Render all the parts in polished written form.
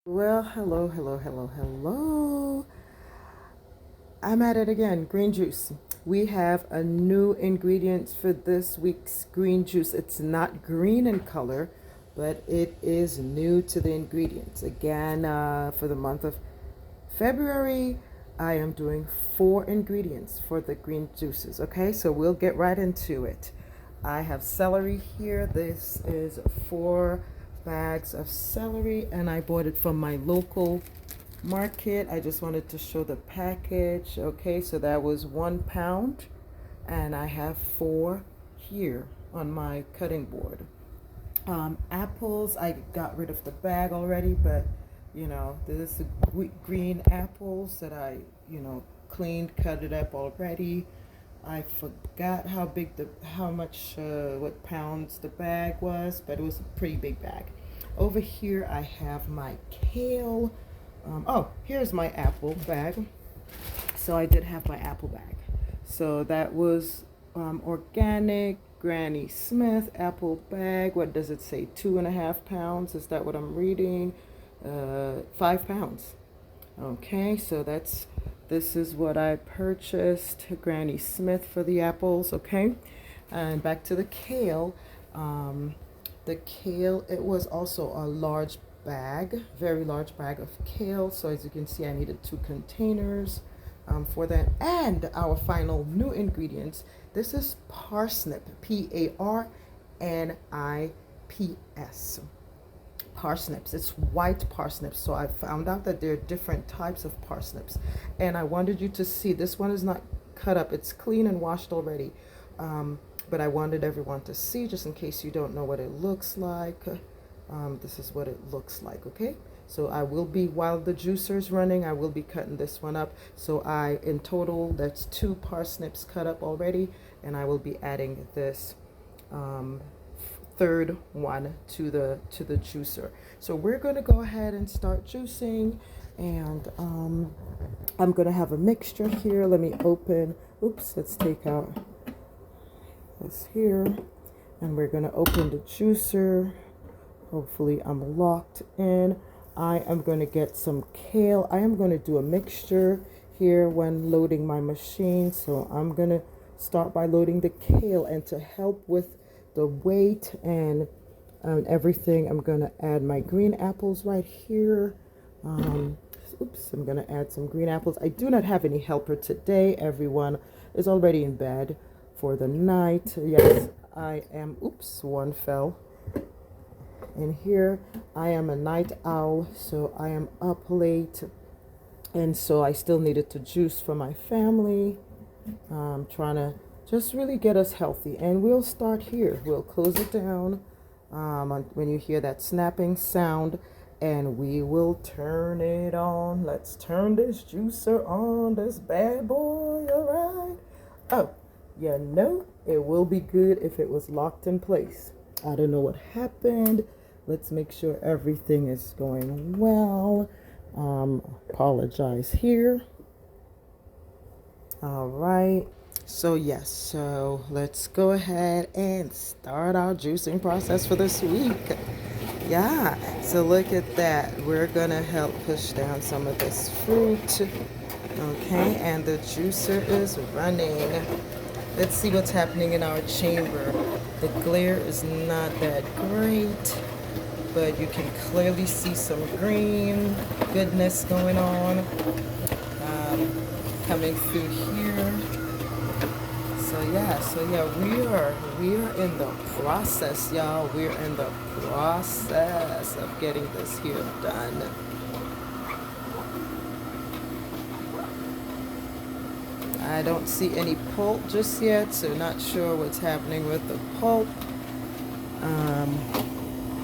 Well, hello, hello, hello, hello. I'm at it again. Green juice. We have a new ingredients for this week's green juice. It's not green in color, but it is new to the ingredients. Again, for the month of February, I am doing 4 ingredients for the green juices. Okay, so we'll get right into it. I have celery here. This is 4 bags of celery, and I bought it from my local market. I just wanted to show the package. Okay, so that was 1 pound, and I have 4 here on my cutting board. Apples, I got rid of the bag already, but this is green apples that I cleaned, cut it up already. I forgot how much, what pounds the bag was, but it was a pretty big bag. Over here, I have my kale. Oh, here's my apple bag. So I did have my apple bag. So that was organic Granny Smith apple bag. What does it say? 2.5 pounds. Is that what I'm reading? 5 pounds. Okay, so this is what I purchased, Granny Smith, for the apples. Okay, and back to the kale. The kale, it was also a large bag, very large bag of kale. So as you can see, I needed 2 containers for that. And our final new ingredients. This is parsnip, Parnips. Parsnips. It's white parsnips. So I found out that there are different types of parsnips, and I wanted you to see this one is not cut up. It's clean and washed already, but I wanted everyone to see, just in case you don't know what it looks like. This is what it looks like. Okay, so I will be, while the juicer is running, I will be cutting this one up. So in total, that's 2 parsnips cut up already, and I will be adding this third one to the juicer. So we're going to go ahead and start juicing, and I'm going to have a mixture here. Let me open. Let's take out this here, and we're going to open the juicer. Hopefully I'm locked in. I am going to get some kale. I am going to do a mixture here when loading my machine. So I'm going to start by loading the kale, and to help with the weight and everything, I'm going to add my green apples right here. I'm going to add some green apples. I do not have any helper today. Everyone is already in bed for the night. Yes, I am. One fell. And here I am a night owl, so I am up late, and so I still needed to juice for my family. Trying to just really get us healthy, and we'll start here. We'll close it down when you hear that snapping sound, and we will turn it on. Let's turn this juicer on, this bad boy. All right. Oh, it will be good if it was locked in place. I don't know what happened. Let's make sure everything is going well. Apologize here. All right. So yes, so let's go ahead and start our juicing process for this week. Yeah, so look at that. We're gonna help push down some of this fruit. Okay, and the juicer is running. Let's see what's happening in our chamber. The glare is not that great, but you can clearly see some green goodness going on, coming through here. So yeah, we are in the process, y'all. We're in the process of getting this here done. I don't see any pulp just yet, so not sure what's happening with the pulp.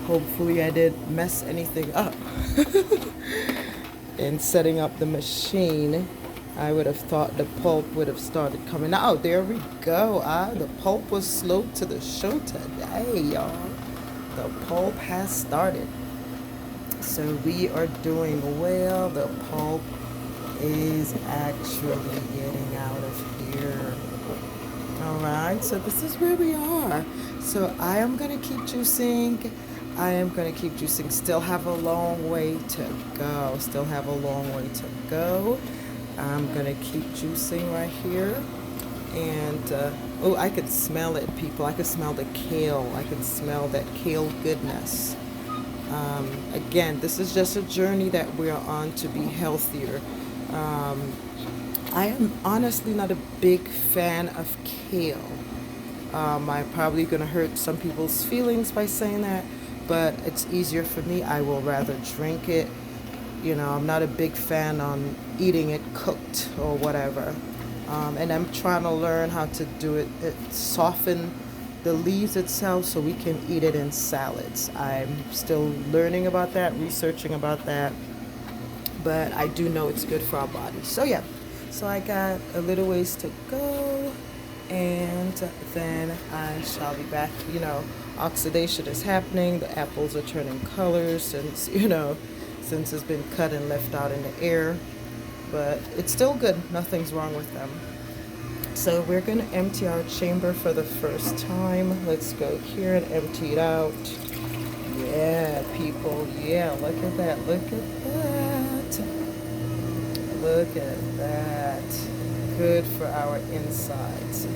Hopefully I didn't mess anything up in setting up the machine. I would have thought the pulp would have started coming out. Oh, there we go. The pulp was slow to the show today, y'all. The pulp has started. So we are doing well. The pulp is actually getting out of here. All right, so this is where we are. So I am going to keep juicing. I am going to keep juicing. Still have a long way to go. Still have a long way to go. I'm going to keep juicing right here. And, oh, I could smell it, people. I could smell the kale. I could smell that kale goodness. Again, this is just a journey that we're on to be healthier. I am honestly not a big fan of kale. I'm probably going to hurt some people's feelings by saying that, but it's easier for me. I will rather drink it. You know, I'm not a big fan on eating it cooked or whatever. And I'm trying to learn how to do it, soften the leaves itself so we can eat it in salads. I'm still learning about that, researching about that, but I do know it's good for our bodies. So yeah, so I got a little ways to go, and then I shall be back. You know, oxidation is happening. The apples are turning colors since, since it's been cut and left out in the air, but it's still good. Nothing's wrong with them. So we're going to empty our chamber for the first time. Let's go here and empty it out. Yeah, people. Yeah, look at that. Look at that. Look at that. Good for our insides.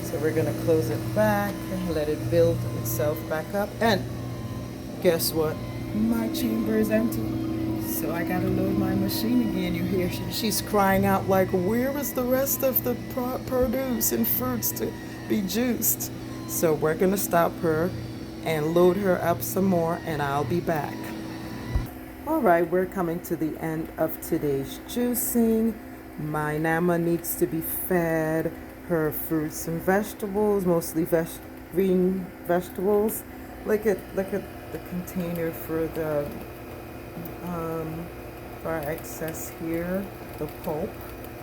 So we're going to close it back and let it build itself back up. And guess what? My chamber is empty. So I gotta load my machine again. You hear she's crying out like, where is the rest of the produce and fruits to be juiced? So we're gonna stop her and load her up some more, and I'll be back. All right, we're coming to the end of today's juicing. My Nama needs to be fed her fruits and vegetables, mostly green vegetables. Look at the container for the for our excess here, the pulp.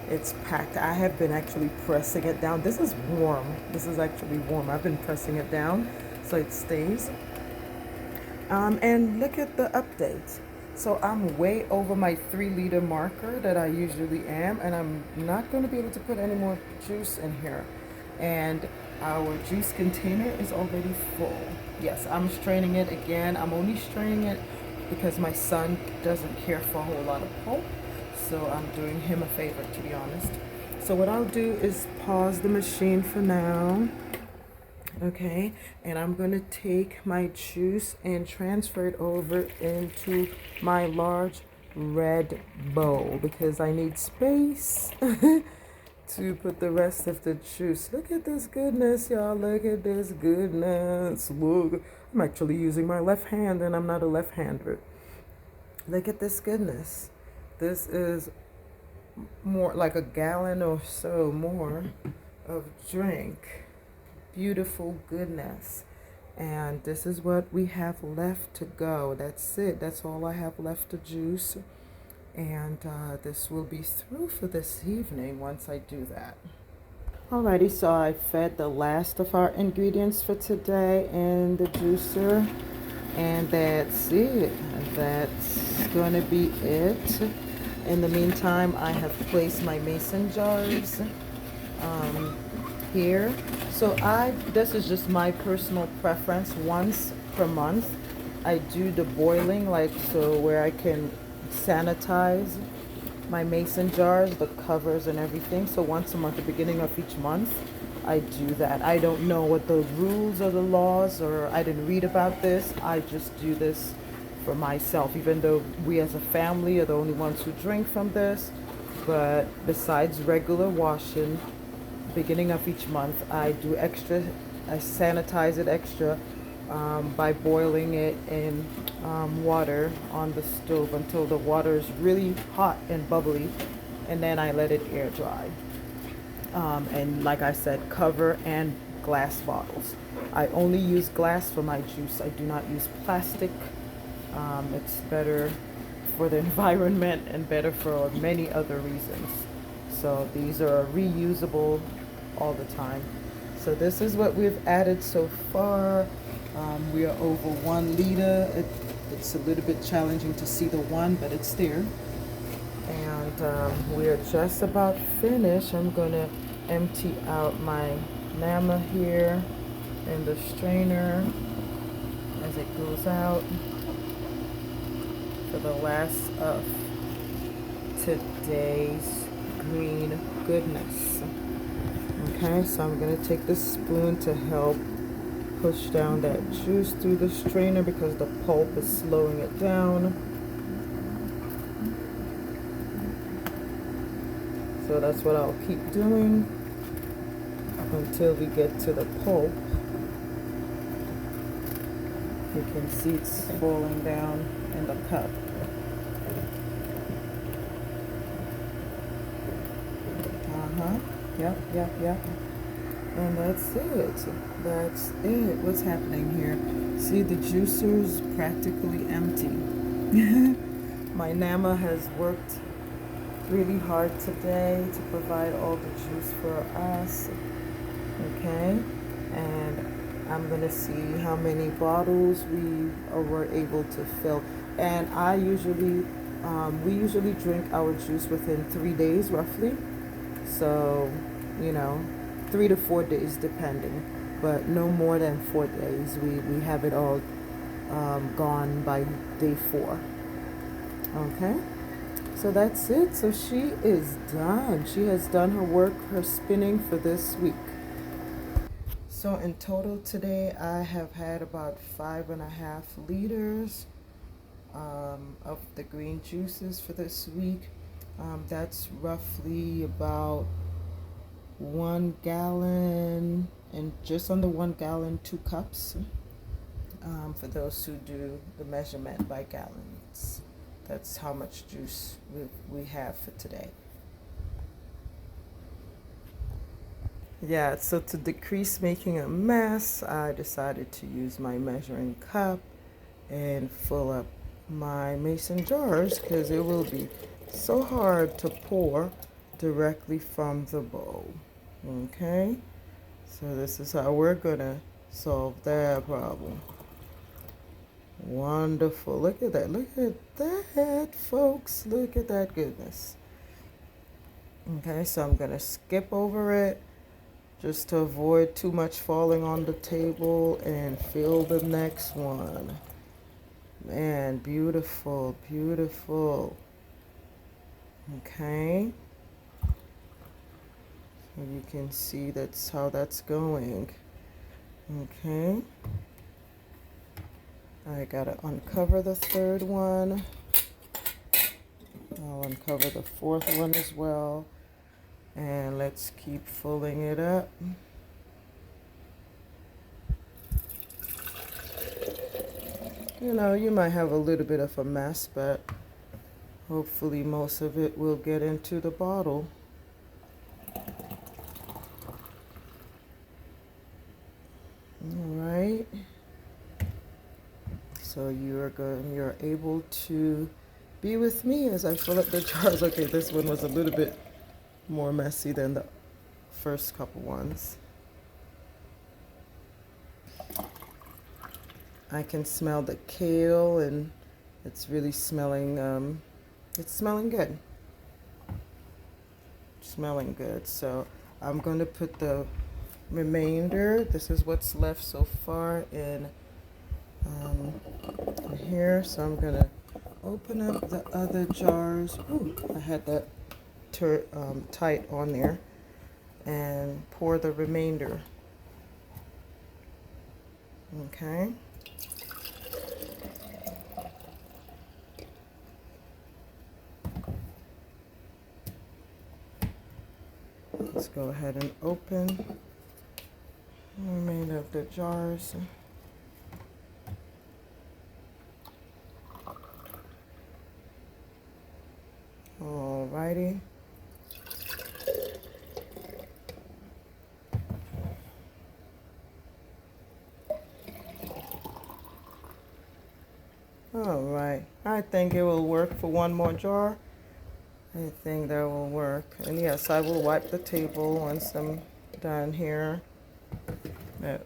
It's packed. I have been actually pressing it down. This is warm. This is actually warm. I've been pressing it down so it stays. And look at the updates. So I'm way over my 3-liter marker that I usually am, and I'm not going to be able to put any more juice in here. And our juice container is already full. Yes, I'm straining it again. I'm only straining it because my son doesn't care for a whole lot of pulp, so I'm doing him a favor, to be honest. So what I'll do is pause the machine for now, okay, and I'm gonna take my juice and transfer it over into my large red bowl because I need space to put the rest of the juice. Look at this goodness, y'all. Look at this goodness. Look, I'm actually using my left hand, and I'm not a left-hander. Look at this goodness. This is more like a gallon or so more of drink. Beautiful goodness. And this is what we have left to go. That's it. That's all I have left to juice. And this will be through for this evening once I do that. Alrighty, so I fed the last of our ingredients for today in the juicer, and that's it. That's gonna be it. In the meantime, I have placed my mason jars here. So this is just my personal preference. Once per month, I do the boiling, like so where I can sanitize my mason jars, the covers and everything. So once a month, the beginning of each month, I do that. I don't know what the rules or the laws, or I didn't read about this. I just do this for myself, even though we as a family are the only ones who drink from this. But besides regular washing, beginning of each month, I do extra, I sanitize it extra by boiling it in water on the stove until the water is really hot and bubbly, and then I let it air dry. And like I said, cover and glass bottles. I only use glass for my juice. I do not use plastic. It's better for the environment and better for many other reasons. So these are reusable all the time. So this is what we've added so far. We are over 1 liter. It's a little bit challenging to see the one, but it's there. And we're just about finished. I'm gonna empty out my Nama here in the strainer. as it goes out for the last of today's green goodness. Okay, so I'm going to take this spoon to help push down that juice through the strainer because the pulp is slowing it down. So that's what I'll keep doing until we get to the pulp. You can see it's falling down in the cup. Yep. And that's it. That's it. What's happening here? See, the juicer's practically empty. My Nama has worked really hard today to provide all the juice for us. Okay? And I'm gonna see how many bottles we were able to fill. And we usually drink our juice within 3 days roughly. So, 3 to 4 days depending, but no more than 4 days. We have it all gone by day 4. Okay, so that's it. So she is done. She has done her work, her spinning for this week. So in total today, I have had about 5.5 liters of the green juices for this week. That's roughly about 1 gallon and just under 1 gallon, 2 cups. For those who do the measurement by gallons, that's how much juice we have for today. Yeah, so to decrease making a mess, I decided to use my measuring cup and fill up my mason jars because it will be so hard to pour directly from the bowl. Okay, so this is how we're gonna solve that problem. Wonderful. Look at that, folks. Look at that goodness. Okay, so I'm gonna skip over it just to avoid too much falling on the table and fill the next one. Man, beautiful, beautiful. Okay, so you can see that's how that's going. Okay, I gotta uncover the third one. I'll uncover the fourth one as well, and let's keep filling it up. You might have a little bit of a mess, but hopefully most of it will get into the bottle. All right. So you're able to be with me as I fill up the jars. Okay, this one was a little bit more messy than the first couple ones. I can smell the kale and it's really smelling, it's smelling good. Smelling good. So I'm going to put the remainder, this is what's left so far in here. So I'm going to open up the other jars. Ooh, I had that tight on there. And pour the remainder. Okay. Let's go ahead and open the remainder of the jars. Alrighty. Alright, I think it will work for one more jar. I think that will work. And yes, I will wipe the table once I'm done here.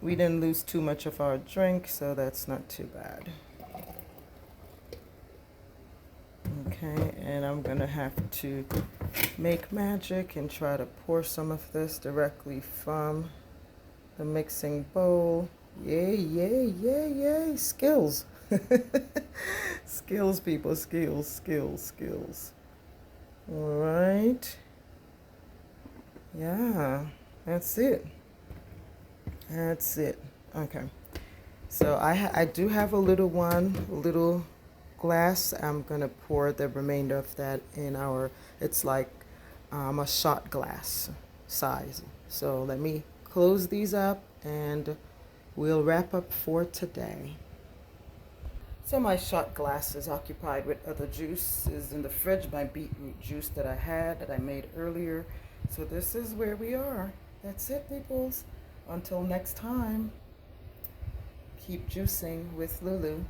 We didn't lose too much of our drink, so that's not too bad. Okay, and I'm gonna have to make magic and try to pour some of this directly from the mixing bowl Yay, yay, yay, yay. Skills. Skills, people. Skills, skills, skills. All right. Yeah, that's it. That's it. Okay. So I do have a little one, a little glass. I'm gonna pour the remainder of that in our. It's like a shot glass size. So let me close these up and we'll wrap up for today. So my shot glass is occupied with other juices in the fridge, my beetroot juice that I had that I made earlier. So this is where we are. That's it, peoples. Until next time, keep juicing with Lulu.